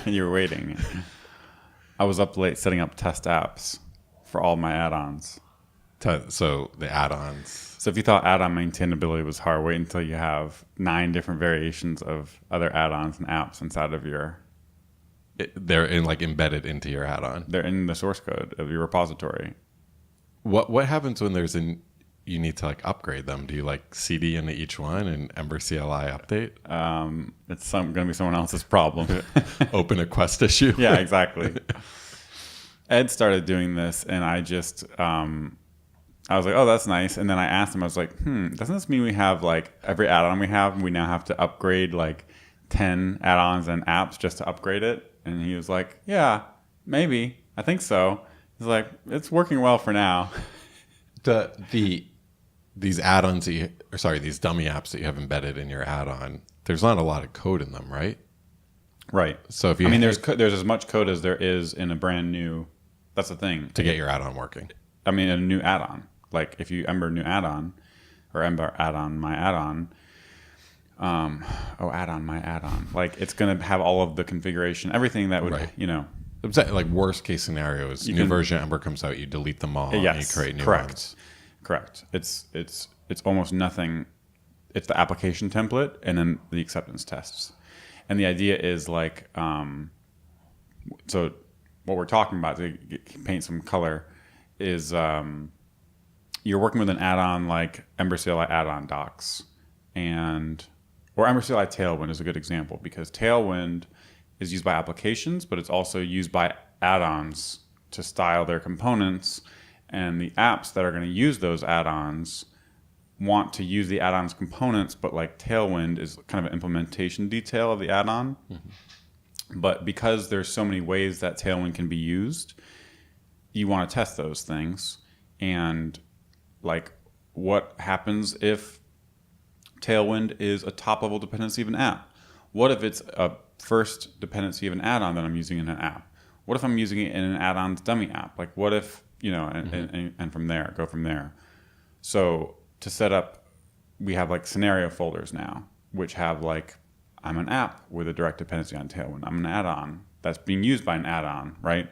You were waiting. I was up late setting up test apps for all my add-ons. So the add-ons. So if you thought add-on maintainability was hard, wait until you have 9 different variations of other add-ons and apps inside of your... They're embedded into your add-on. They're in the source code of your repository. What happens when you need to upgrade them? Do you CD into each one and Ember CLI update? It's going to be someone else's problem. Open a Quest issue. Yeah, exactly. Ed started doing this, and I just I was like, oh, that's nice. And then I asked him, I was like, doesn't this mean we have every add-on we now have to upgrade 10 add-ons and apps just to upgrade it? And he was like, yeah, maybe. I think so. He's like, it's working well for now. These add-ons these dummy apps that you have embedded in your add-on, there's not a lot of code in them, right? Right. So if there's as much code as there is in a brand new. That's the thing to get your add-on working. I mean, a new add-on. If you Ember new add-on, or Ember add-on my add-on. Add-on my add-on. It's going to have all of the configuration, everything that would, worst case scenario is new version of Ember comes out, you delete them all, and you create new ones. Correct. It's almost nothing. It's the application template and then the acceptance tests. And the idea is so what we're talking about, to paint some color, is you're working with an add-on like Ember CLI add-on docs, or Ember CLI Tailwind is a good example, because Tailwind is used by applications, but it's also used by add-ons to style their components, and the apps that are going to use those add-ons want to use the add-ons components, but Tailwind is kind of an implementation detail of the add-on. Mm-hmm. But because there's so many ways that Tailwind can be used, you want to test those things. And what happens if Tailwind is a top-level dependency of an app? What if it's a first dependency of an add-on that I'm using in an app? What if I'm using it in an add-on's dummy app? What if, and from there, go from there. So to set up, we have scenario folders now, which have I'm an app with a direct dependency on Tailwind. I'm an add-on that's being used by an add-on, right?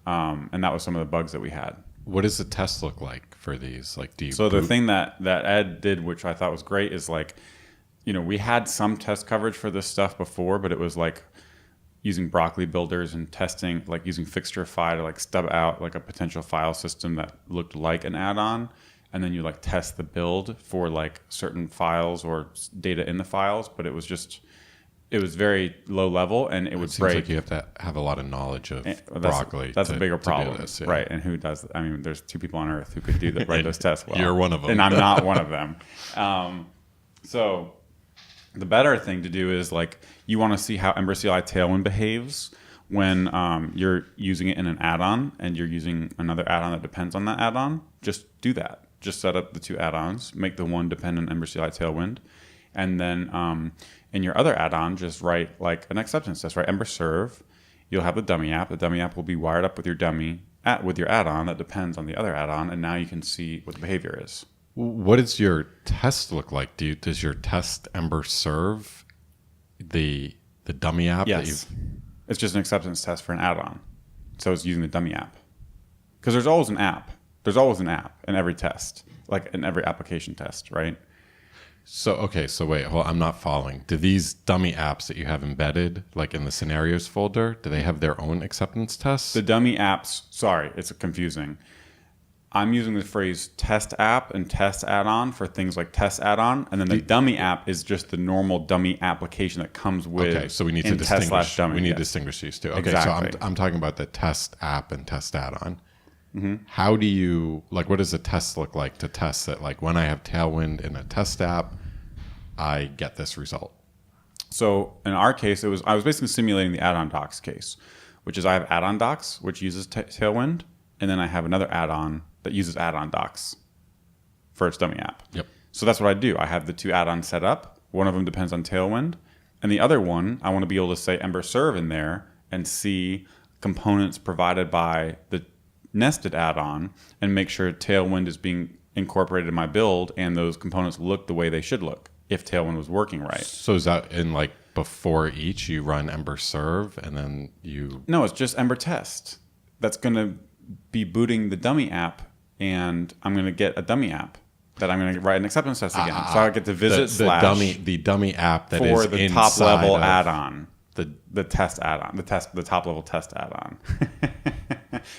And that was some of the bugs that we had. What does the test look like for these? Do you the thing that Ed did, which I thought was great, is we had some test coverage for this stuff before, but it was using broccoli builders and testing, using fixturefy to stub out a potential file system that looked like an add-on, and then you test the build for certain files or data in the files, but it was very low level, and it would break. Seems like you have to have a lot of knowledge of broccoli. That's a bigger problem, this, yeah. Right? And who does? I mean, there's 2 people on Earth who could do that, write those tests well. You're one of them, and I'm not one of them. So the better thing to do is you want to see how Ember CLI Tailwind behaves when you're using it in an add-on and you're using another add-on that depends on that add-on. Just do that. Just set up the 2 add-ons, make the one depend on Ember CLI Tailwind, and then in your other add-on, just write an acceptance test. Right, Ember serve. You'll have the dummy app. The dummy app will be wired up with your with your add-on that depends on the other add-on, and now you can see what the behavior is. What does your test look like? Does your test Ember serve the dummy app? Yes. It's just an acceptance test for an add-on. So it's using the dummy app. Because there's always an app. There's always an app in every test, in every application test, right? So wait, I'm not following. Do these dummy apps that you have embedded, in the scenarios folder, do they have their own acceptance tests? The dummy apps, sorry, it's confusing. I'm using the phrase test app and test add-on for things like test add-on, and then the dummy app is just the normal dummy application that comes with. Okay, so we need to distinguish. We need to distinguish these two. Okay, exactly. So I'm talking about the test app and test add-on. Mm-hmm. How do you what does a test look like to test that? When I have Tailwind in a test app, I get this result. So in our case, I was basically simulating the add-on docs case, which is I have add-on docs, which uses Tailwind, and then I have another add-on that uses add-on docs for its dummy app. Yep. So that's what I do. I have the 2 add-ons set up. One of them depends on Tailwind, and the other one, I want to be able to say Ember serve in there and see components provided by the nested add-on and make sure Tailwind is being incorporated in my build and those components look the way they should look if Tailwind was working right. So is that in before each you run Ember serve and then you... No, it's just Ember test. That's going to be booting the dummy app, and I'm going to get a dummy app that I'm going to write an acceptance test again. So I get to visit the dummy app that for is the top level of add-on, the test add-on, the top level test add-on.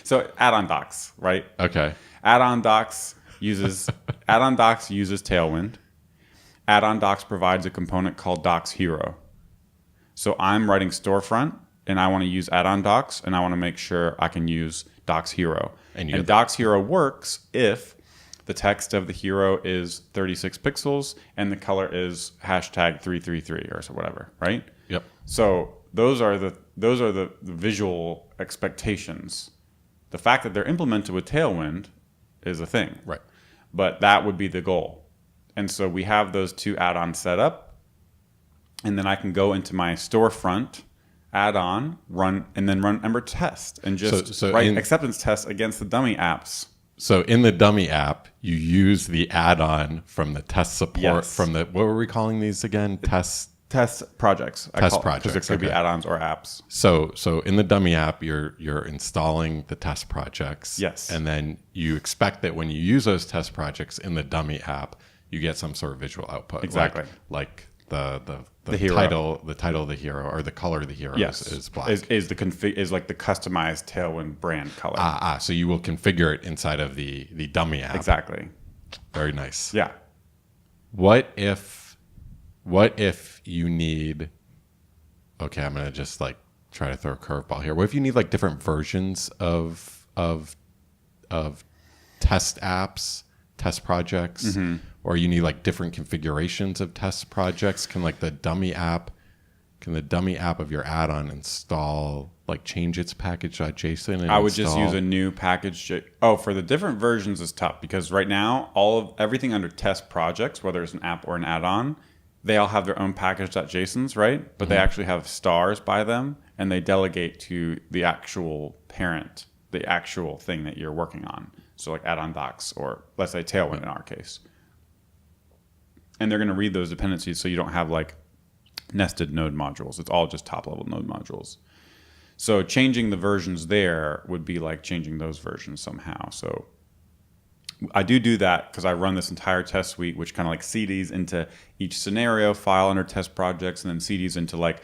So addon docs, right? Okay. Addon docs uses Tailwind. Addon docs provides a component called docs hero. So I'm writing storefront, and I want to use addon docs, and I want to make sure I can use docs hero. And docs hero works if the text of the hero is 36 pixels and the color is #333 or so whatever, right? Yep. So those are the visual expectations. The fact that they're implemented with Tailwind is a thing. Right. But that would be the goal. And so we have those two add-ons set up, and then I can go into my storefront add-on, run Ember test and just write acceptance tests against the dummy apps. So in the dummy app, you use the add-on from the test support from the, what were we calling these again? Test projects. Because it could be add-ons or apps. So in the dummy app, you're installing the test projects. Yes. And then you expect that when you use those test projects in the dummy app, you get some sort of visual output. Exactly. Like the hero. title of the hero or the color of the hero is black. Is like the customized Tailwind brand color. So you will configure it inside of the dummy app. Exactly. Very nice. Yeah. What if you need, okay, I'm going to just like try to throw a curveball here. What if you need like different versions of test apps, test projects, or you need like different configurations of test projects? Can the dummy app of your add-on install, like change its package.json? And I would just use a new package. For the different versions is tough because right now everything under test projects, whether it's an app or an add-on, they all have their own package.jsons, right? But they actually have stars by them, and they delegate to the actual parent, the actual thing that you're working on. So like addon docs, or let's say Tailwind in our case. And they're going to read those dependencies so you don't have like nested node modules. It's all just top-level node modules. So changing the versions there would be like changing those versions somehow. So I do that because I run this entire test suite, which kind of like CDs into each scenario file under test projects, and then CDs into like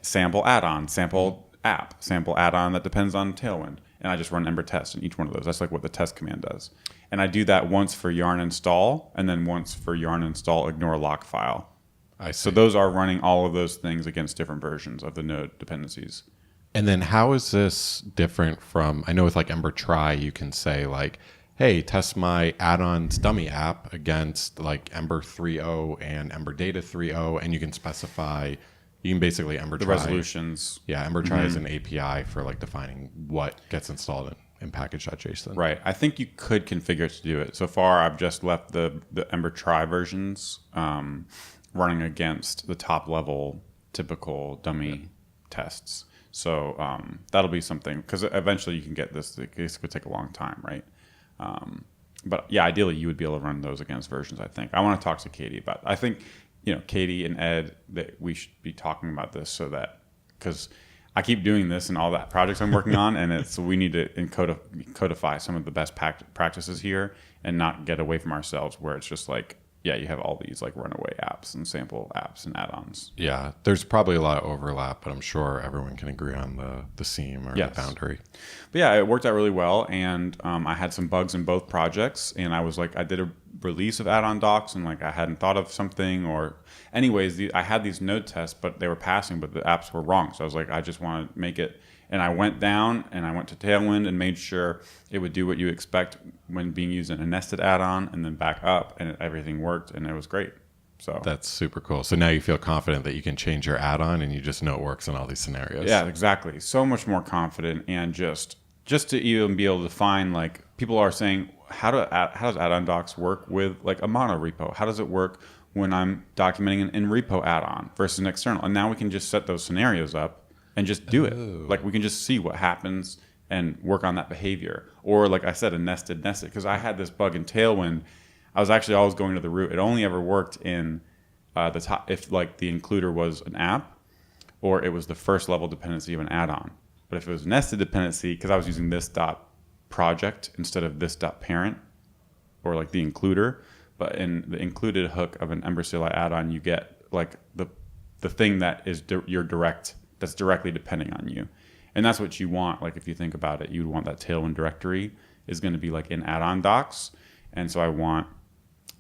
sample add-on, sample app, sample add-on that depends on Tailwind. And I just run Ember test in each one of those. That's like what the test command does. And I do that once for yarn install, and then once for yarn install ignore lock file. So those are running all of those things against different versions of the node dependencies. And then how is this different from, I know with like Ember try, you can say like, hey, test my add-ons dummy app against like Ember 3.0 and Ember Data 3.0, and you can specify, you can basically Ember the try. resolutions. Yeah, Ember try is an API for like defining what gets installed in package.json. Right. I think you could configure it to do it. So far, I've just left the Ember try versions running against the top-level typical dummy tests. So that'll be something, because eventually you can get this. This could take a long time, right? But yeah, ideally you would be able to run those against versions, I think. I want to talk to Katie about it. I think, Katie and Ed, that we should be talking about this so that, because I keep doing this in all the projects I'm working on, and we need to codify some of the best practices here and not get away from ourselves where it's just like, yeah, you have all these like runaway apps and sample apps and add-ons. Yeah, there's probably a lot of overlap, but I'm sure everyone can agree on the seam or the boundary. But yeah, it worked out really well, and I had some bugs in both projects, and I was like, I did a release of addon docs, and like I hadn't thought of something, or anyways, I had these node tests, but they were passing, but the apps were wrong. So I was like, I just want to make it. And I went down and I went to Tailwind and made sure it would do what you expect when being used in a nested add-on, and then back up, and everything worked, and it was great. So that's super cool. So now you feel confident that you can change your add-on and you just know it works in all these scenarios. Yeah, exactly. So much more confident, and just to even be able to find, like, people are saying, how does addon docs work with like a mono repo? How does it work when I'm documenting an in-repo add-on versus an external? And now we can just set those scenarios up and just do it. Like, we can just see what happens and work on that behavior. Or like I said, a nested, because I had this bug in Tailwind. I was actually always going to the root. It only ever worked in the top, if like the includer was an app, or it was the first level dependency of an add-on. But if it was nested dependency, because I was using this dot project instead of this dot parent, or like the includer, but in the included hook of an Ember CLI add-on, you get like the thing that is that's directly depending on you. And that's what you want. Like if you think about it, you'd want that Tailwind directory is going to be like in add-on docs. And so I want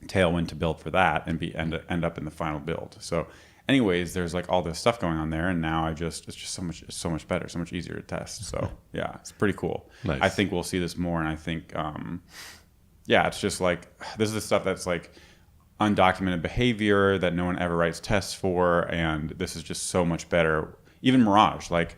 Tailwind to build for that and end up in the final build. So anyways, there's like all this stuff going on there, and now it's just so much better, so much easier to test. So yeah, it's pretty cool. Nice. I think we'll see this more, and I think yeah, it's just like this is the stuff that's like undocumented behavior that no one ever writes tests for, and this is just so much better. Even Mirage, like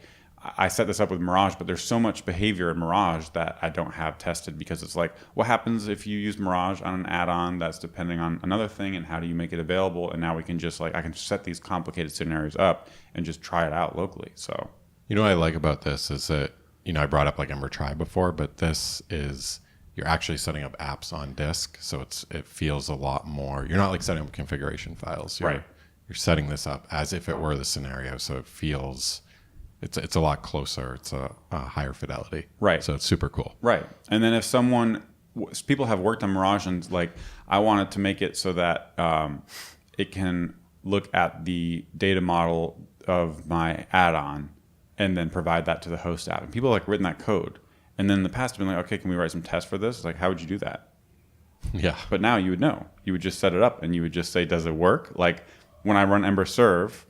I set this up with Mirage, but there's so much behavior in Mirage that I don't have tested, because it's like, what happens if you use Mirage on an add-on that's depending on another thing, and how do you make it available? And now we can just like, I can set these complicated scenarios up and just try it out locally. So, You know what I like about this is that, I brought up like Ember Try before, but this is, you're actually setting up apps on disk. So it feels a lot more, you're not like setting up configuration files. You're setting this up as if it were the scenario. So it feels, it's a lot closer. It's a higher fidelity. Right. So it's super cool. Right. And then if people have worked on Mirage, and like, I wanted to make it so that it can look at the data model of my add-on and then provide that to the host app. And people have like written that code. And then in the past have been like, okay, can we write some tests for this? It's like, how would you do that? Yeah. But now you would know. You would just set it up and you would just say, does it work? Like when I run Ember Serve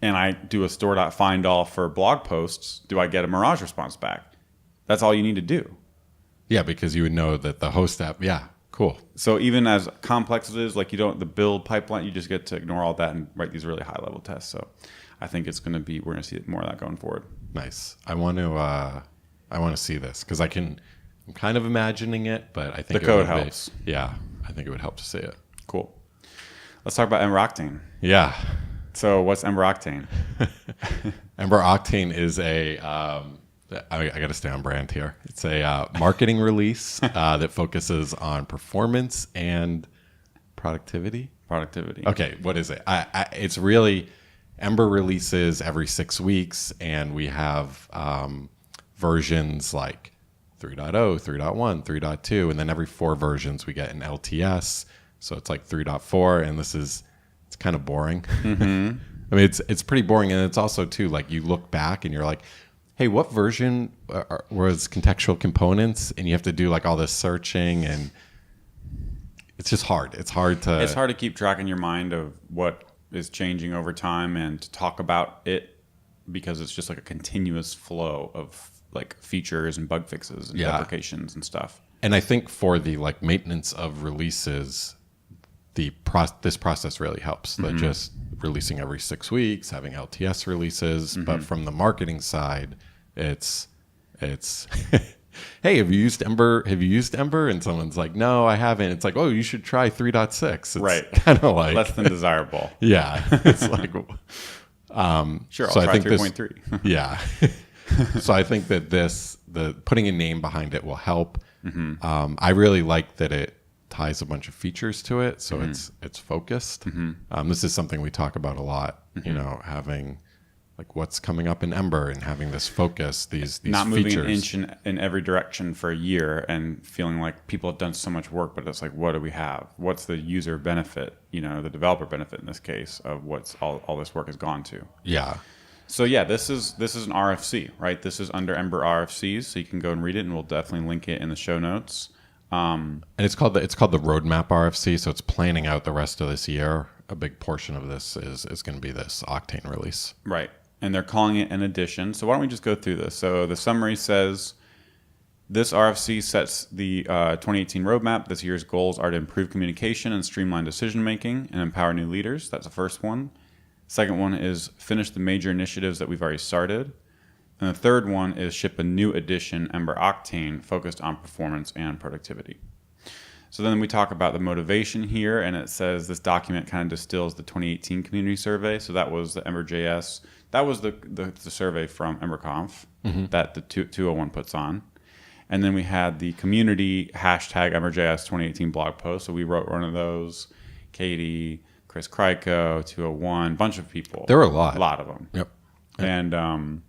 and I do a store.findAll for blog posts, do I get a Mirage response back? That's all you need to do. Yeah, because you would know that the host app, yeah, cool. So even as complex as it is, like the build pipeline, you just get to ignore all that and write these really high level tests. So I think we're going to see more of that going forward. Nice. I want to see this, because I'm kind of imagining it, but I think the code helps. Yeah, I think it would help to see it. Cool. Let's talk about Ember Octane. Yeah. So what's Ember Octane? Ember Octane is I got to stay on brand here. It's a marketing release that focuses on performance and productivity. Okay, what is it? It's really, Ember releases every 6 weeks, and we have versions like 3.0, 3.1, 3.2, and then every 4 versions we get an LTS. So it's like 3.4, and it's kind of boring. Mm-hmm. I mean, it's pretty boring, and it's also too like you look back and you're like, hey, what version was contextual components? And you have to do like all this searching, and it's just hard. It's hard to keep track in your mind of what is changing over time and to talk about it, because it's just like a continuous flow of like features and bug fixes and deprecations and stuff. And I think for the like maintenance of releases, this process really helps. Mm-hmm. That just releasing every 6 weeks, having LTS releases. Mm-hmm. But from the marketing side, it's hey, have you used Ember? And someone's like, no, I haven't. It's like, oh, you should try 3.6. It's right. Kind of like less than desirable. Yeah. It's like, sure, so I'll try 3.3. Yeah. So I think that the putting a name behind it will help. Mm-hmm. I really like that it ties a bunch of features to it, so it's focused. Mm-hmm. This is something we talk about a lot. Mm-hmm. Having like what's coming up in Ember and having this focus, these not features. Moving an inch in every direction for a year and feeling like people have done so much work, but it's like, what do we have? What's the user benefit? The developer benefit in this case of what's all this work has gone to. Yeah. So yeah, this is an RFC, right? This is under Ember RFCs, so you can go and read it, and we'll definitely link it in the show notes. And it's called the Roadmap RFC, so it's planning out the rest of this year. A big portion of this is going to be this Octane release. Right. And they're calling it an edition. So why don't we just go through this? So the summary says, this RFC sets the 2018 roadmap. This year's goals are to improve communication and streamline decision-making and empower new leaders. That's the first one. Second one is finish the major initiatives that we've already started. And the third one is ship a new edition, Ember Octane, focused on performance and productivity. So then we talk about the motivation here, and it says this document kind of distills the 2018 community survey. So that was the Ember.js. That was the survey from EmberConf that the 201 puts on. And then we had the community hashtag EmberJS 2018 blog post. So we wrote one of those. Katie, Chris Kryko, 201, bunch of people. There were a lot. A lot of them. Yep. And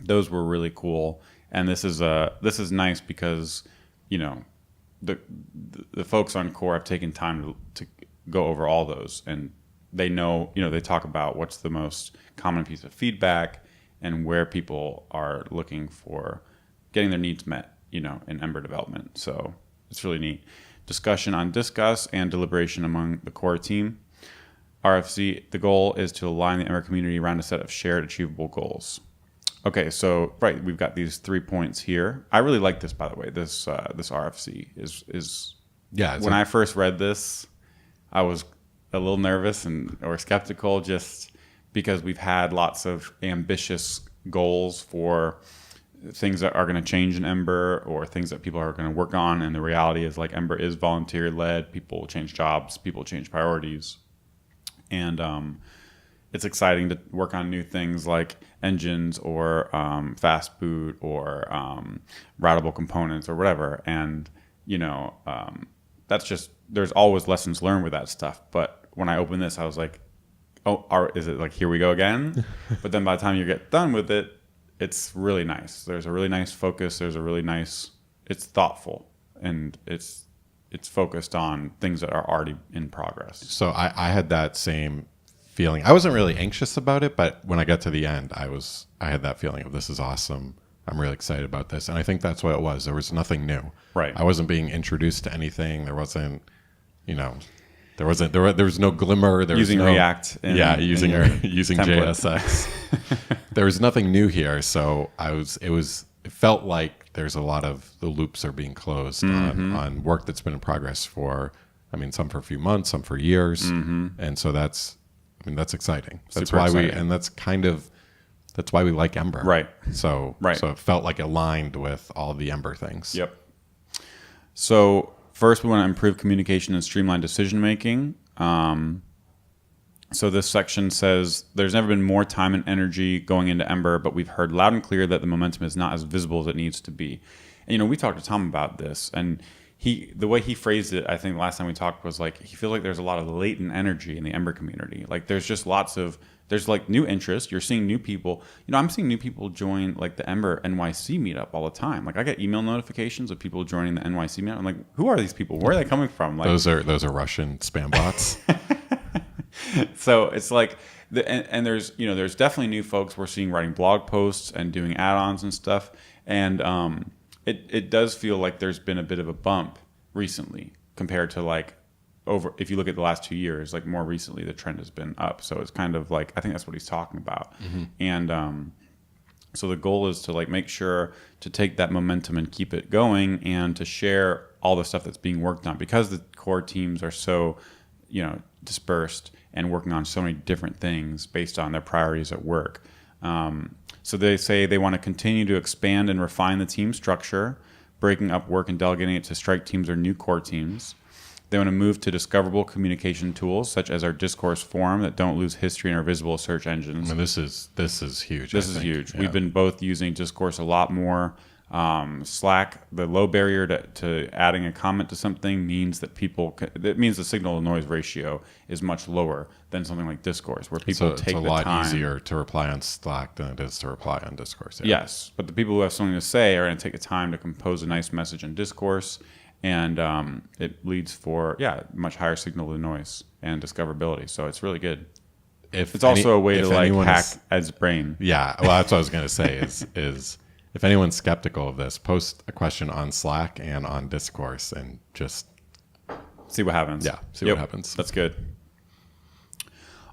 those were really cool. And this is nice because, you know, the folks on core have taken time to go over all those, and they know, you know, they talk about what's the most common piece of feedback and where people are looking for getting their needs met, you know, in Ember development. So it's really neat. Discussion on Discuss and deliberation among the core team. RFC, the goal is to align the Ember community around a set of shared achievable goals. Okay, so right, we've got these 3 points here. I really like this, by the way. This RFC is Yeah. when I first read this, I was a little nervous or skeptical, just because we've had lots of ambitious goals for things that are going to change in Ember or things that people are going to work on, and the reality is, like, Ember is volunteer led. People change jobs, people change priorities, and it's exciting to work on new things like engines or fast boot or routable components or whatever. And, you know, that's just, there's always lessons learned with that stuff. But when I opened this, I was like, oh, is it like, here we go again? But then by the time you get done with it, it's really nice. There's a really nice focus. There's a really nice, it's thoughtful, and it's focused on things that are already in progress. So I had that same feeling. I wasn't really anxious about it, but when I got to the end, I had that feeling of, this is awesome. I'm really excited about this. And I think that's what it was. There was nothing new. Right. I wasn't being introduced to anything. There wasn't, you know, there was no glimmer. There Using was no, React. using template. JSX. There was nothing new here. So it felt like there's a lot of the loops are being closed on work that's been in progress for, I mean, some for a few months, some for years. And so that's exciting. That's Super why exciting. that's why we like Ember. Right. So it felt like it aligned with all the Ember things. Yep. So first, we want to improve communication and streamline decision making. So this section says, there's never been more time and energy going into Ember, but we've heard loud and clear that the momentum is not as visible as it needs to be. And, you know, we talked to Tom about this, and the way he phrased it, I think last time we talked, was like, he feels like there's a lot of latent energy in the Ember community. Like, there's just there's like new interest. You're seeing new people. You know, I'm seeing new people join like the Ember NYC meetup all the time. Like, I get email notifications of people joining the NYC meetup. I'm like, who are these people? Where are they coming from? Like, those are Russian spam bots. So it's like, and there's definitely new folks we're seeing writing blog posts and doing add-ons and stuff. And it does feel like there's been a bit of a bump recently compared to, like, if you look at the last 2 years, like, more recently the trend has been up. So it's kind of like, I think that's what he's talking about. And so the goal is to, like, make sure to take that momentum and keep it going, and to share all the stuff that's being worked on, because the core teams are so, you know, dispersed and working on so many different things based on their priorities at work. So they say they want to continue to expand and refine the team structure, breaking up work and delegating it to strike teams or new core teams. They want to move to discoverable communication tools, such as our discourse forum, that don't lose history and are visible search engines. And this is huge. This is huge. Yeah. We've been both using Discourse a lot more. Slack, the low barrier to adding a comment to something means that it means the signal to noise ratio is much lower than something like Discourse, where people take the time. It's a lot easier to reply on Slack than it is to reply on Discourse. Yeah. Yes, but the people who have something to say are going to take the time to compose a nice message in Discourse, and it leads for much higher signal to noise and discoverability. So it's really good. It's also a way to, like, hack Ed's brain. Yeah, well, that's what I was going to say. Is if anyone's skeptical of this, post a question on Slack and on Discourse and just see what happens. Yeah, see what happens. That's good.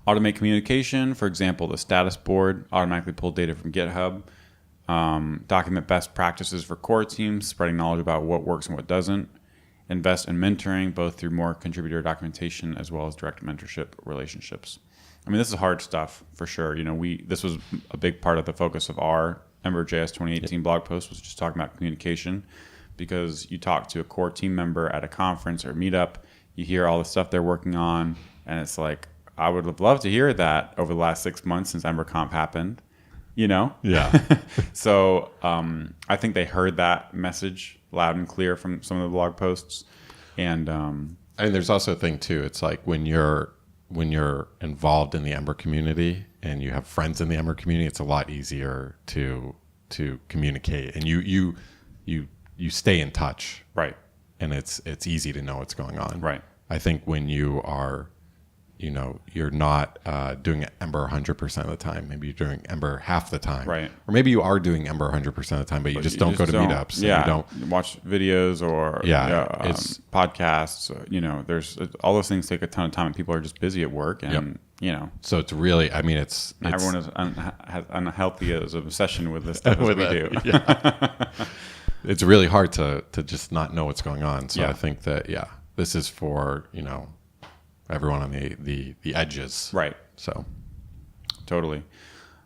Automate communication. For example, the status board automatically pull data from GitHub. Document best practices for core teams, spreading knowledge about what works and what doesn't. Invest in mentoring, both through more contributor documentation as well as direct mentorship relationships. I mean, this is hard stuff for sure. You know, this was a big part of the focus of our Ember.js 2018 blog post, was just talking about communication, because you talk to a core team member at a conference or meetup, you hear all the stuff they're working on, and it's like, I would have loved to hear that over the last 6 months since EmberConf happened, you know? Yeah. So I think they heard that message loud and clear from some of the blog posts. And there's also a thing too. It's like when you're when you're involved in the Ember community and you have friends in the Ember community, it's a lot easier to communicate, and you stay in touch, Right. and it's easy to know what's going on. Right. I think when you are, you're not doing Ember 100% of the time. Maybe you're doing Ember half the time. Right. Or maybe you are doing Ember 100% of the time, but you just don't go to meetups. Yeah. And you don't watch videos or it's podcasts. There's all those things take a ton of time, and people are just busy at work, and So it's really, I mean, it's everyone is has unhealthy as an obsession with this stuff as we do. Yeah. It's really hard to just not know what's going on. So I think that this is for everyone on the edges. Right. So totally.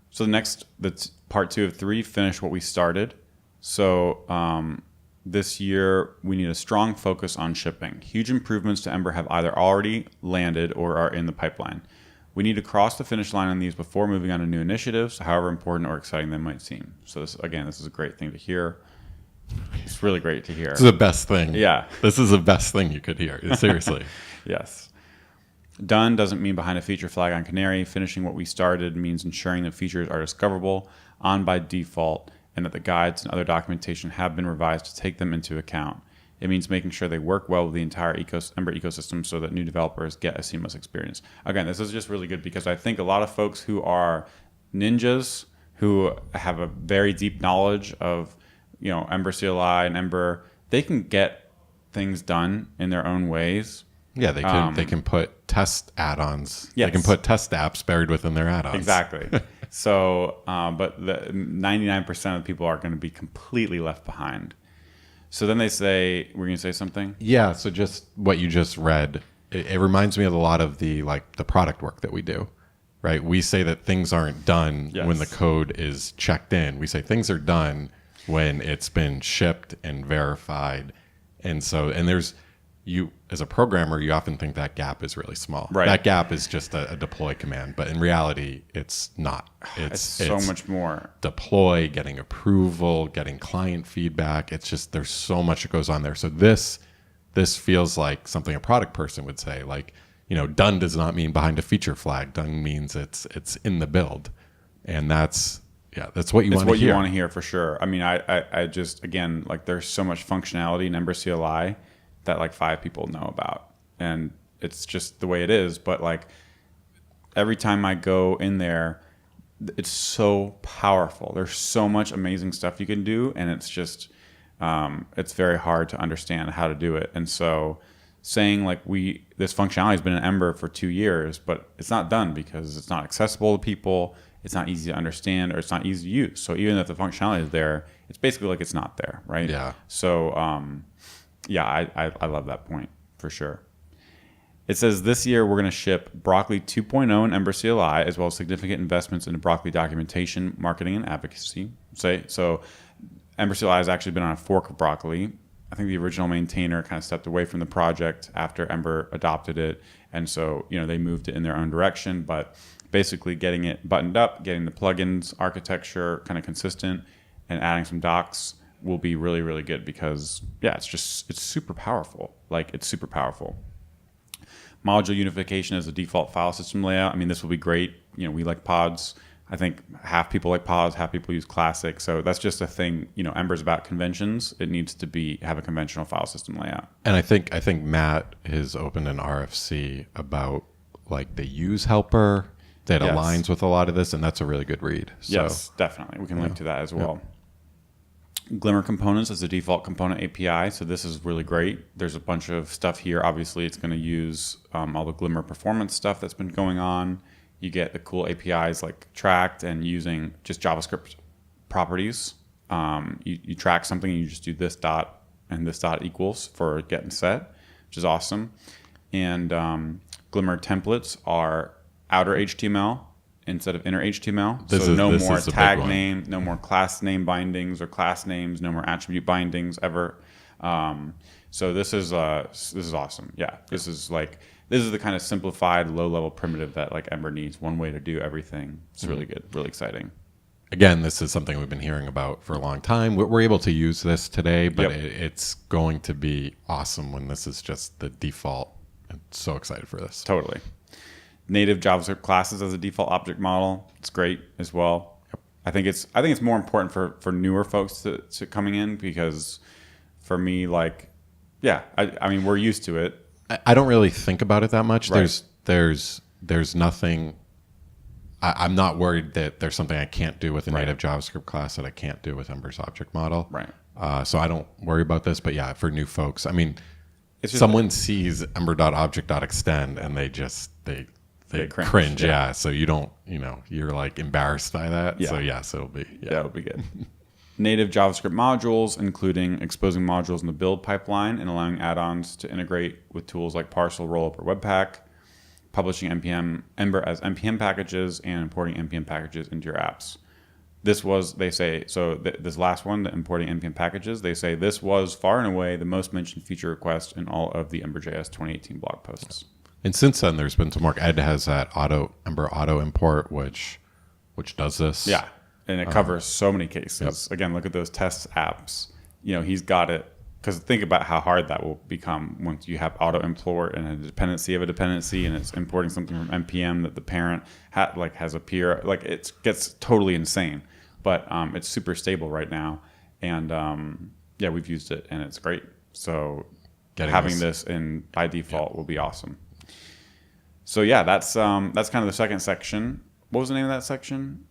So that's part 2 of 3. Finish what we started. So this year we need a strong focus on shipping. Huge improvements to Ember have either already landed or are in the pipeline. We need to cross the finish line on these before moving on to new initiatives, however important or exciting they might seem. So this is a great thing to hear. It's really great to hear. This is the best thing. Yeah. This is the best thing you could hear. Seriously. Yes. Done doesn't mean behind a feature flag on Canary. Finishing what we started means ensuring that features are discoverable on by default and that the guides and other documentation have been revised to take them into account. It means making sure they work well with the entire Ember ecosystem so that new developers get a seamless experience. Again, this is just really good because I think a lot of folks who are ninjas, who have a very deep knowledge of Ember CLI and Ember, they can get things done in their own ways. Yeah, they can put test add-ons. Yes. They can put test apps buried within their add-ons. Exactly. So, but the 99% of people are going to be completely left behind. So then they say, we're going to say something? Yeah, so just what you just read, it reminds me of a lot of the product work that we do, right? We say that things aren't done when the code is checked in. We say things are done when it's been shipped and verified. And there's, you as a programmer, you often think that gap is really small. Right. That gap is just a deploy command, but in reality, it's not. It's so much more. Deploy, getting approval, getting client feedback. It's just, there's so much that goes on there. So this feels like something a product person would say. Like, done does not mean behind a feature flag. Done means it's in the build, and that's what you want to hear. It's what you want to hear for sure. I mean, I just, again, there's so much functionality in Ember CLI that 5 people know about, and it's just the way it is. But every time I go in there, it's so powerful. There's so much amazing stuff you can do, and it's just it's very hard to understand how to do it. And so saying this functionality has been in Ember for 2 years, but it's not done because it's not accessible to people, it's not easy to understand, or it's not easy to use. So even if the functionality is there, it's basically it's not there, right? Yeah. So I love that point for sure. It says this year we're going to ship Broccoli 2.0 and Ember CLI, as well as significant investments into Broccoli documentation, marketing, and advocacy. So Ember CLI has actually been on a fork of Broccoli. I think the original maintainer kind of stepped away from the project after Ember adopted it, and so they moved it in their own direction. But basically, getting it buttoned up, getting the plugins architecture kind of consistent, and adding some docs will be really, really good because it's super powerful. It's super powerful. Module unification as a default file system layout. I mean, this will be great. We like pods. I think half people like pods, half people use classic. So that's just a thing. Ember's about conventions. It needs to have a conventional file system layout. And I think Matt has opened an RFC about the use helper that aligns with a lot of this, and that's a really good read. So, yes, definitely. We can link to that as well. Glimmer components as a default component API. So this is really great. There's a bunch of stuff here. Obviously, it's going to use all the Glimmer performance stuff that's been going on. You get the cool APIs like tracked and using just JavaScript properties. You track something and you just do this dot and this dot equals for get and set, which is awesome. And Glimmer templates are outer HTML instead of inner HTML. So no more tag name, no more class name bindings or class names, no more attribute bindings ever. So this is awesome. Yeah, this is the kind of simplified low-level primitive that Ember needs. One way to do everything. It's really good, really exciting. Again, this is something we've been hearing about for a long time. We're able to use this today, but it's going to be awesome when this is just the default. I'm so excited for this. Totally. native JavaScript classes as a default object model. It's great as well. I think it's more important for newer folks to coming in, because for me, like, yeah, I mean, we're used to it. I don't really think about it that much. Right. There's nothing. I'm not worried that there's something I can't do with a native JavaScript class that I can't do with Ember's object model. Right. So I don't worry about this. But yeah, for new folks, I mean, It's just someone sees ember.object.extend and they cringe. Yeah. So you don't, you're like embarrassed by that. Yeah. So yes, it'll be. Yeah. That would be good. Native JavaScript modules, including exposing modules in the build pipeline and allowing add-ons to integrate with tools like Parcel, Rollup, or Webpack, publishing Ember as NPM packages, and importing NPM packages into your apps. This was, they say, this last one, the importing NPM packages, they say this was far and away the most mentioned feature request in all of the Ember.js 2018 blog posts. And since then, there's been some work. Ed has that Ember auto import, which does this. Yeah. And it covers so many cases. Yep. Again, look at those test apps. He's got it. Because think about how hard that will become once you have auto import and a dependency of a dependency, and it's importing something from npm that the parent has a peer. Like, it gets totally insane. But it's super stable right now, and we've used it and it's great. So having this in by default will be awesome. So yeah, that's kind of the second section. What was the name of that section?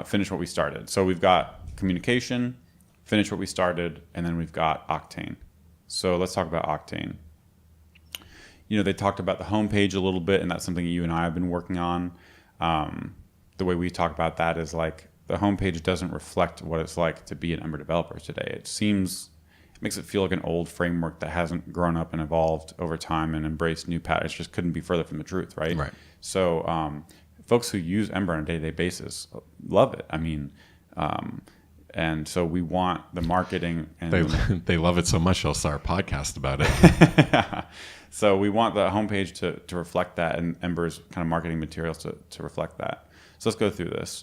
Finish what we started. So we've got communication, finish what we started, and then we've got Octane. So let's talk about Octane. They talked about the homepage a little bit, and that's something you and I have been working on. The way we talk about that is like the homepage doesn't reflect what it's like to be an Ember developer today. It makes it feel like an old framework that hasn't grown up and evolved over time and embraced new patterns. It just couldn't be further from the truth, right? Right. So folks who use Ember on a day-to-day basis love it. I mean, and so we want the marketing, and they love it so much they'll start a podcast about it. So we want the homepage to reflect that, and Ember's kind of marketing materials to reflect that. So let's go through this.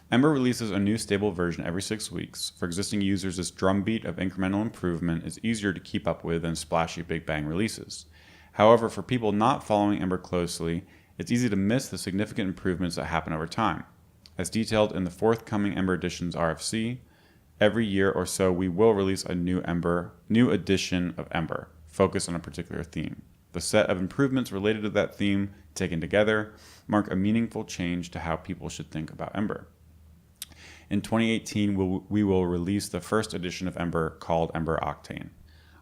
Ember releases a new stable version every 6 weeks. For existing users, this drumbeat of incremental improvement is easier to keep up with than splashy big bang releases. However, for people not following Ember closely, it's easy to miss the significant improvements that happen over time. As detailed in the forthcoming Ember Editions RFC, every year or so we will release a new edition of Ember, focused on a particular theme. The set of improvements related to that theme, taken together, mark a meaningful change to how people should think about Ember. In 2018, we will release the first edition of Ember called Ember Octane.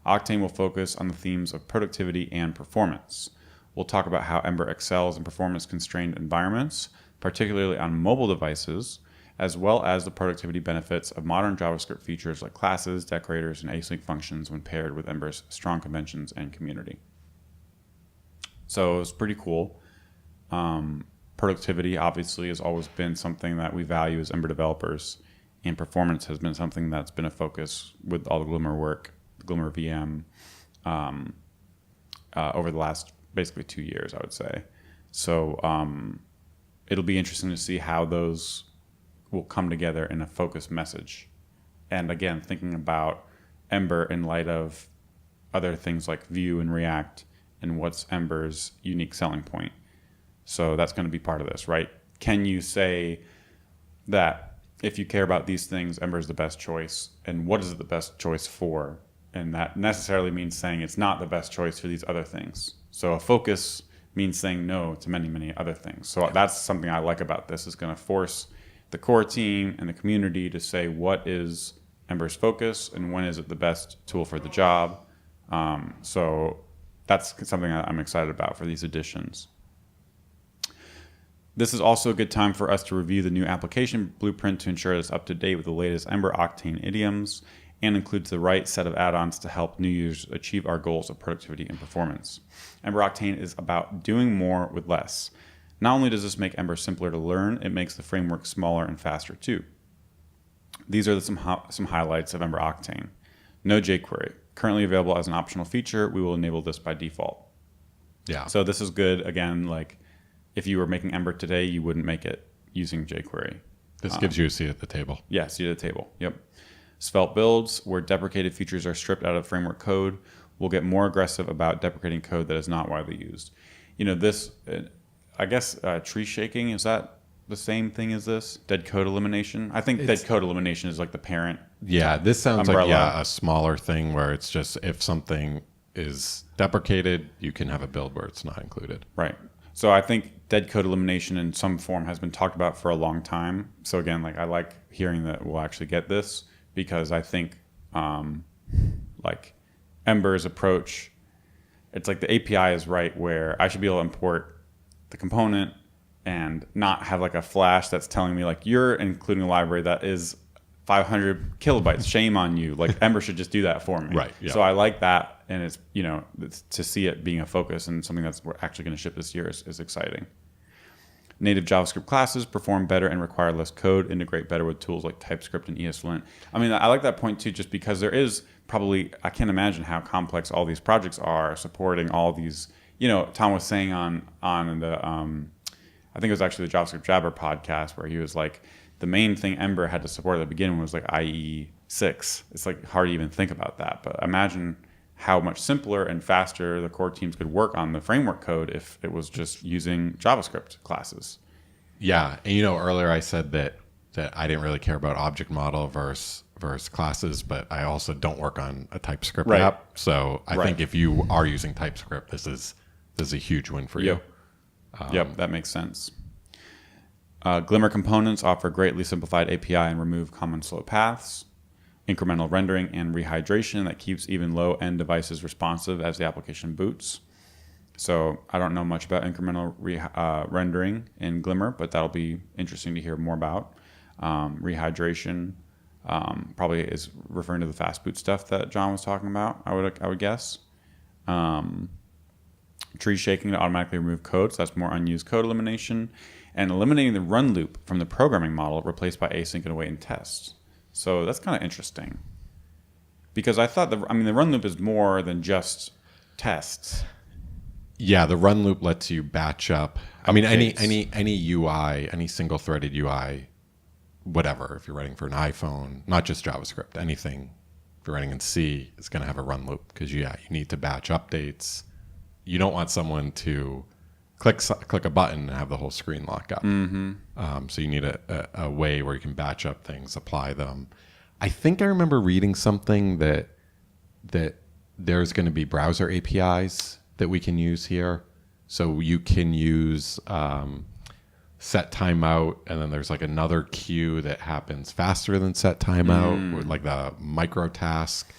Octane will focus on the themes of productivity and performance. We'll talk about how Ember excels in performance-constrained environments, particularly on mobile devices, as well as the productivity benefits of modern JavaScript features like classes, decorators, and async functions when paired with Ember's strong conventions and community. So it's pretty cool. Productivity, obviously, has always been something that we value as Ember developers, and performance has been something that's been a focus with all the Glimmer work, the Glimmer VM, over the last basically 2 years, I would say. So it'll be interesting to see how those will come together in a focused message. And again, thinking about Ember in light of other things like Vue and React, and what's Ember's unique selling point. So that's going to be part of this, right? Can you say that if you care about these things, Ember is the best choice? And what is it the best choice for? And that necessarily means saying it's not the best choice for these other things. So a focus means saying no to many, many other things. So that's something I like about this. Is going to force the core team and the community to say what is Ember's focus and when is it the best tool for the job. So that's something I'm excited about for these editions. This is also a good time for us to review the new application blueprint to ensure it's up to date with the latest Ember Octane idioms and includes the right set of add-ons to help new users achieve our goals of productivity and performance. Ember Octane is about doing more with less. Not only does this make Ember simpler to learn, it makes the framework smaller and faster too. These are some highlights of Ember Octane. No jQuery. Currently available as an optional feature, we will enable this by default. Yeah. So this is good. Again, like if you were making Ember today, you wouldn't make it using jQuery. This gives you a seat at the table. Yeah, seat at the table. Yep. Svelte builds, where deprecated features are stripped out of framework code, will get more aggressive about deprecating code that is not widely used. This I guess tree shaking, is that the same thing as this? Dead code elimination? I think dead code elimination is like the parent. Yeah, this sounds umbrella. like a smaller thing where it's just if something is deprecated, you can have a build where it's not included. Right. So I think dead code elimination in some form has been talked about for a long time. So again, like I like hearing that we'll actually get this because I think like Ember's approach, it's like the API is right where I should be able to import the component and not have like a flash that's telling me like you're including a library that is 500 kilobytes. Shame on you. Like Ember should just do that for me. Right. Yeah. So I like that, and it's to see it being a focus and something that's we're actually going to ship this year is exciting. Native JavaScript classes perform better and require less code. Integrate better with tools like TypeScript and ESLint. I mean, I like that point too, just because there is probably I can't imagine how complex all these projects are supporting all these. Tom was saying on the I think it was actually the JavaScript Jabber podcast where he was like, the main thing Ember had to support at the beginning was like IE6. It's like hard to even think about that. But imagine how much simpler and faster the core teams could work on the framework code if it was just using JavaScript classes. Yeah. And earlier I said that I didn't really care about object model versus classes, but I also don't work on a TypeScript app. So I think if you are using TypeScript, this is a huge win for you. Yep, that makes sense. Glimmer components offer greatly simplified API and remove common slow paths, incremental rendering, and rehydration that keeps even low-end devices responsive as the application boots. So I don't know much about incremental rendering in Glimmer, but that'll be interesting to hear more about. Rehydration probably is referring to the fast boot stuff that John was talking about, I would guess. Tree shaking to automatically remove code, so that's more unused code elimination, and eliminating the run loop from the programming model replaced by async and await and test. So that's kind of interesting because I thought the run loop is more than just tests. Yeah, the run loop lets you batch up. I mean, any UI, any single threaded UI, whatever. If you're writing for an iPhone, not just JavaScript, anything. If you're writing in C, it's going to have a run loop because you need to batch updates. You don't want someone to click a button and have the whole screen lock up. Mm-hmm. So you need a way where you can batch up things, apply them. I think I remember reading something that there's going to be browser APIs that we can use here. So you can use set timeout, and then there's like another queue that happens faster than set timeout, like the micro task.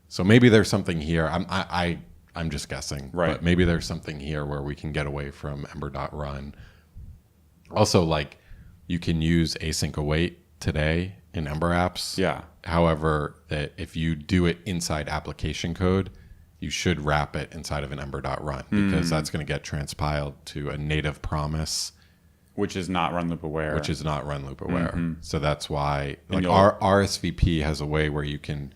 So maybe there's something here. I'm just guessing, right? But maybe there's something here where we can get away from ember.run. Also, like you can use async await today in Ember apps. Yeah. However, that if you do it inside application code, you should wrap it inside of an ember.run because that's going to get transpiled to a native promise, which is not run loop aware. So that's why like our RSVP has a way where you can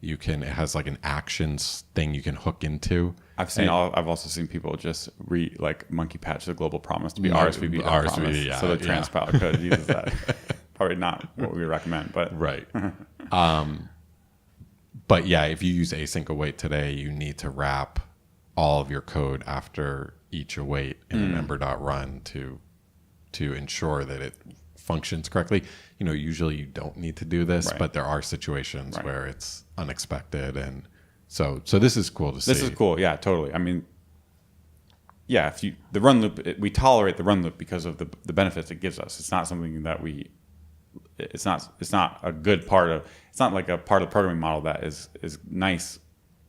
it has like an actions thing you can hook into. I've also seen people just monkey patch the global promise to be RSVP promise. Yeah, so the transpiler code uses that. Probably not what we recommend, but right. But yeah, if you use async await today, you need to wrap all of your code after each await in an ember.run to ensure that it functions correctly. Usually you don't need to do this, but there are situations where it's unexpected, and so this is cool to see. This is cool, yeah, totally. I mean, yeah, if the run loop, we tolerate the run loop because of the benefits it gives us. It's not something that it's not a good part of. It's not like a part of the programming model that is nice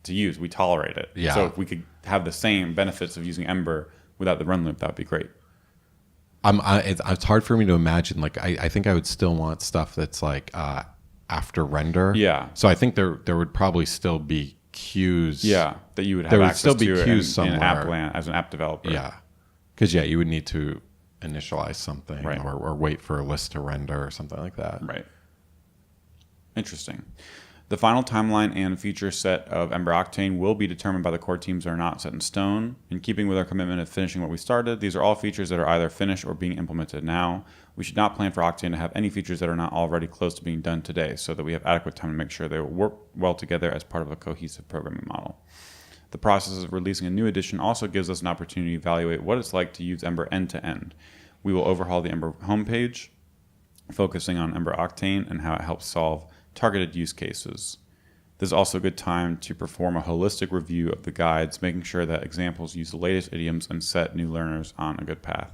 to use. We tolerate it. Yeah. So if we could have the same benefits of using Ember without the run loop, that would be great. It's hard for me to imagine. Like I think I would still want stuff that's like after render. Yeah. So I think there would probably still be queues. Yeah, that you would have there would access still be to queues somewhere. in app land as an app developer. Yeah. Because you would need to initialize something right. or wait for a list to render or something like that. Right. Interesting. The final timeline and feature set of Ember Octane will be determined by the core teams and are not set in stone. In keeping with our commitment of finishing what we started, these are all features that are either finished or being implemented now. We should not plan for Octane to have any features that are not already close to being done today, so that we have adequate time to make sure they will work well together as part of a cohesive programming model. The process of releasing a new edition also gives us an opportunity to evaluate what it's like to use Ember end to end. We will overhaul the Ember homepage, focusing on Ember Octane and how it helps solve targeted use cases. This is also a good time to perform a holistic review of the guides, making sure that examples use the latest idioms and set new learners on a good path.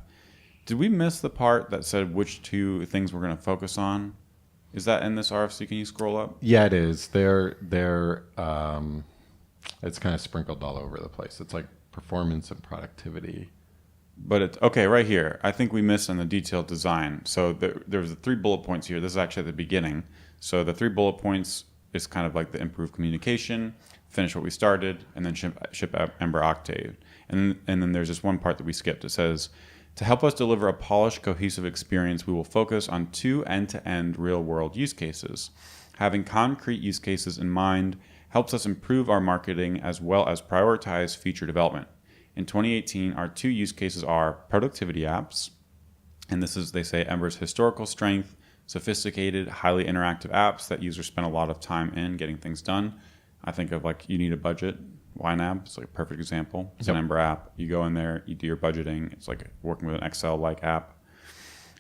Did we miss the part that said which 2 things we're going to focus on? Is that in this RFC? Can you scroll up? Yeah, it is. It's kind of sprinkled all over the place. It's like performance and productivity. But it's okay right here. I think we missed on the detailed design. So there's the 3 bullet points here. This is actually at the beginning. So the 3 bullet points is kind of like the improved communication, finish what we started, and then ship out Ember Octane. And then there's this one part that we skipped. It says, to help us deliver a polished, cohesive experience, we will focus on 2 end-to-end real-world use cases. Having concrete use cases in mind helps us improve our marketing as well as prioritize feature development. In 2018, our 2 use cases are productivity apps, and this is, they say, Ember's historical strength, sophisticated, highly interactive apps that users spend a lot of time in getting things done. I think of like, you need a budget. YNAB is like a perfect example. It's an Ember app. You go in there, you do your budgeting. It's like working with an Excel-like app.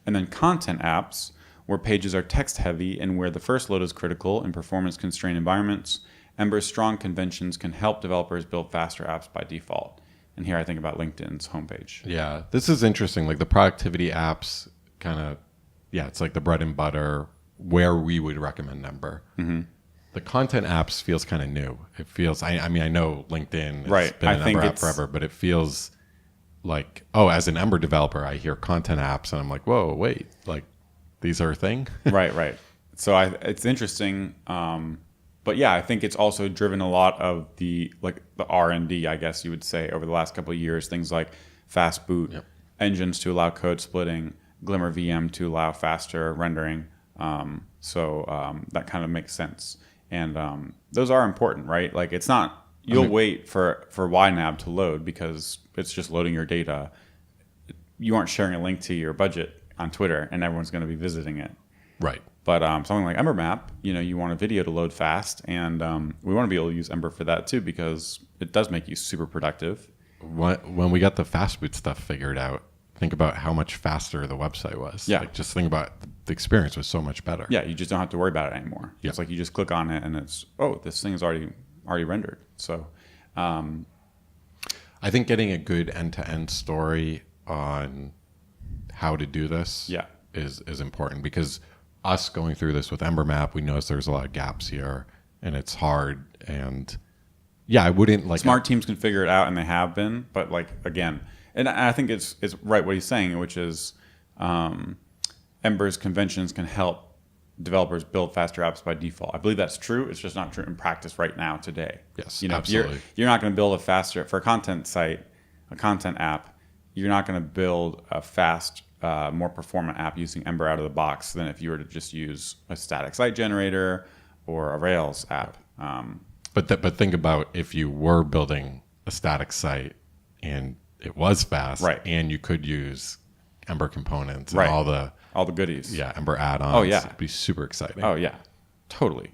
And then content apps, where pages are text-heavy and where the first load is critical in performance-constrained environments. Ember's strong conventions can help developers build faster apps by default. And here I think about LinkedIn's homepage. Yeah, this is interesting. Like the productivity apps kind of, it's like the bread and butter where we would recommend Ember. Mm-hmm. The content apps feels kind of new. It feels, I mean, I know LinkedIn has been an Ember app forever, but it feels like, as an Ember developer, I hear content apps and I'm like, whoa, wait, like these are a thing? Right. So it's interesting. But yeah, I think it's also driven a lot of the R&D, I guess you would say, over the last couple of years. Things like fast boot, engines to allow code splitting, Glimmer VM to allow faster rendering. So that kind of makes sense. And those are important, right? Like it's not, you'll wait for YNAB to load because it's just loading your data. You aren't sharing a link to your budget on Twitter and everyone's going to be visiting it. Right. But something like EmberMap, you want a video to load fast, and we want to be able to use Ember for that too because it does make you super productive. When we got the fast boot stuff figured out, think about how much faster the website was. Yeah. Like just think about the experience was so much better. Yeah, you just don't have to worry about it anymore. Yeah. It's like you just click on it and it's, this thing is already rendered. So I think getting a good end-to-end story on how to do this is important because us going through this with EmberMap, we notice there's a lot of gaps here and it's hard. And I wouldn't like smart teams can figure it out and they have been, but like again, and I think it's right what he's saying, which is Ember's conventions can help developers build faster apps by default. I believe that's true. It's just not true in practice right now today. Yes, absolutely. You're not going to build for a content site, a content app. You're not going to build a fast, more performant app using Ember out of the box than if you were to just use a static site generator or a Rails app. But think about if you were building a static site and it was fast, and you could use Ember components and all the goodies. Yeah, Ember addons. Oh yeah, it'd be super exciting. Oh yeah, totally.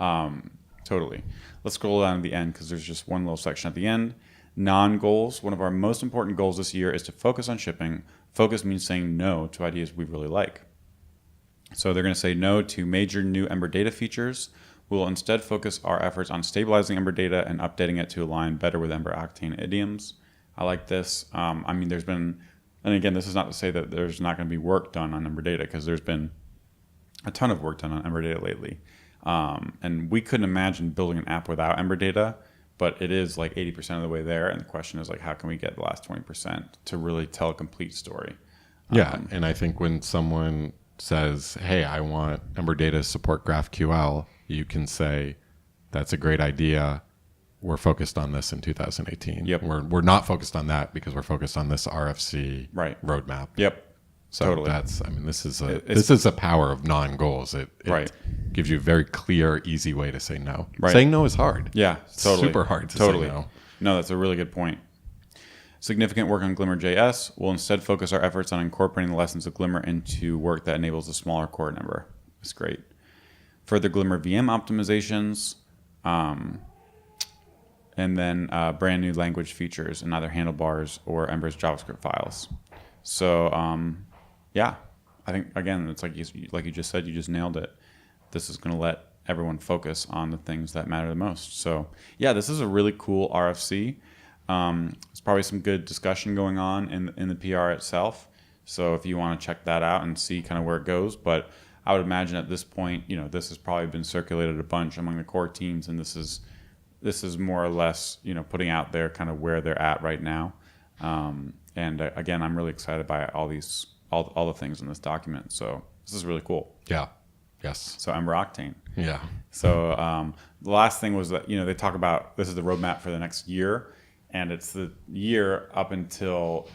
Let's scroll down to the end because there's just one little section at the end. Non-goals. One of our most important goals this year is to focus on shipping. Focus means saying no to ideas we really like. So they're going to say no to major new Ember data features. We'll instead focus our efforts on stabilizing Ember data and updating it to align better with Ember Octane idioms. I like this. I mean, there's been, and again, this is not to say that there's not going to be work done on Ember data because there's been a ton of work done on Ember data lately. And we couldn't imagine building an app without Ember data, but it is like 80% of the way there. And the question is like, how can we get the last 20% to really tell a complete story? Yeah. And I think when someone says, hey, I want Ember data to support GraphQL, you can say, that's a great idea. We're focused on this in 2018. Yep. We're not focused on that because we're focused on this RFC roadmap. Yep. So totally. This is a power of non-goals. It gives you a very clear, easy way to say no. Right. Saying no is hard. Yeah, totally. Super hard to say no. No, that's a really good point. Significant work on Glimmer.js. We'll instead focus our efforts on incorporating the lessons of Glimmer into work that enables a smaller core number. That's great. Further Glimmer VM optimizations. and then brand new language features in either handlebars or Ember's JavaScript files. So yeah, I think again, it's like you just said, you just nailed it. This is going to let everyone focus on the things that matter the most. So yeah, this is a really cool RFC. There's probably some good discussion going on in the PR itself. So if you want to check that out and see kind of where it goes, but I would imagine at this point, this has probably been circulated a bunch among the core teams, and this is more or less, putting out there kind of where they're at right now. And again, I'm really excited by all the things in this document. So this is really cool. Yeah. Yes. So Ember Octane. Yeah. So the last thing was that, they talk about this is the roadmap for the next year, and it's the year up until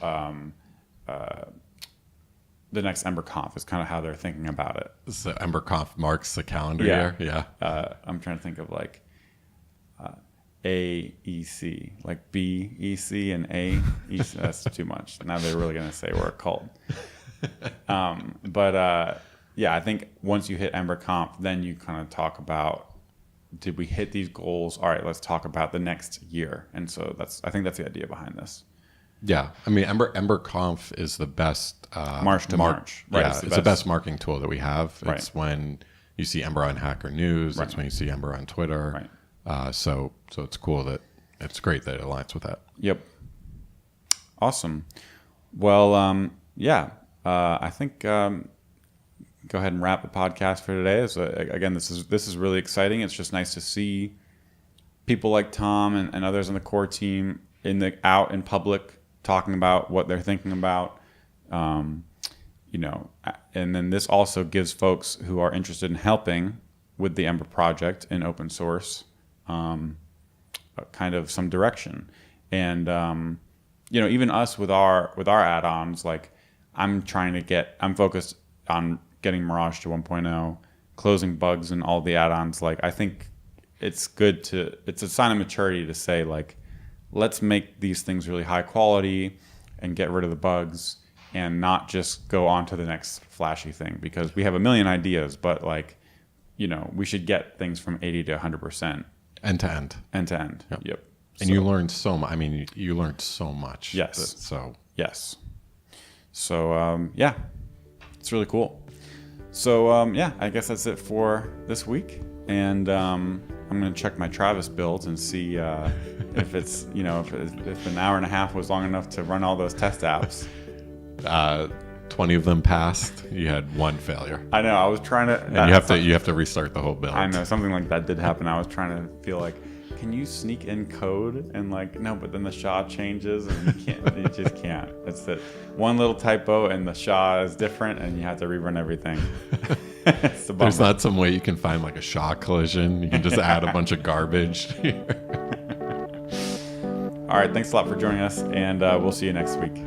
the next EmberConf is kind of how they're thinking about it. So EmberConf marks the calendar year. Yeah. I'm trying to think of like AEC, like BEC and AEC. That's too much. Now they're really going to say we're a cult. Yeah, I think once you hit EmberConf, then you kind of talk about, did we hit these goals? All right, let's talk about the next year. And so I think that's the idea behind this. Yeah, I mean, EmberConf is the best March to March. Right, yeah, it's the best marketing tool that we have. It's right. when you see Ember on Hacker News. Right. It's when you see Ember on Twitter. Right. So it's cool that it's great that it aligns with that. Yep. Awesome. Well, yeah. I think go ahead and wrap the podcast for today. So, again, this is really exciting. It's just nice to see people like Tom and others on the core team out in public talking about what they're thinking about. And then this also gives folks who are interested in helping with the Ember project in open source kind of some direction. And even us with our add-ons, like I'm focused on getting Mirage to 1.0, closing bugs and all the add-ons. Like I think it's a sign of maturity to say, like, let's make these things really high quality and get rid of the bugs and not just go on to the next flashy thing, because we have a million ideas, but we should get things from 80 to 100%. End to end. End to end. Yep. And you learned so much. I mean, you learned so much. Yes. Yes. So, yeah, it's really cool. So, yeah, I guess that's it for this week. And I'm going to check my Travis builds and see if it's, if an hour and a half was long enough to run all those test apps. 20 of them passed. You had one failure. I know. I was trying to. And you have to restart the whole build. I know, something like that did happen. I was trying to feel like, can you sneak in code? And no, but then the SHA changes and you can't. You just can't. It's that one little typo and the SHA is different, and you have to rerun everything. It's the bummer. There's not some way you can find like a SHA collision. You can just add a bunch of garbage. All right. Thanks a lot for joining us, and we'll see you next week.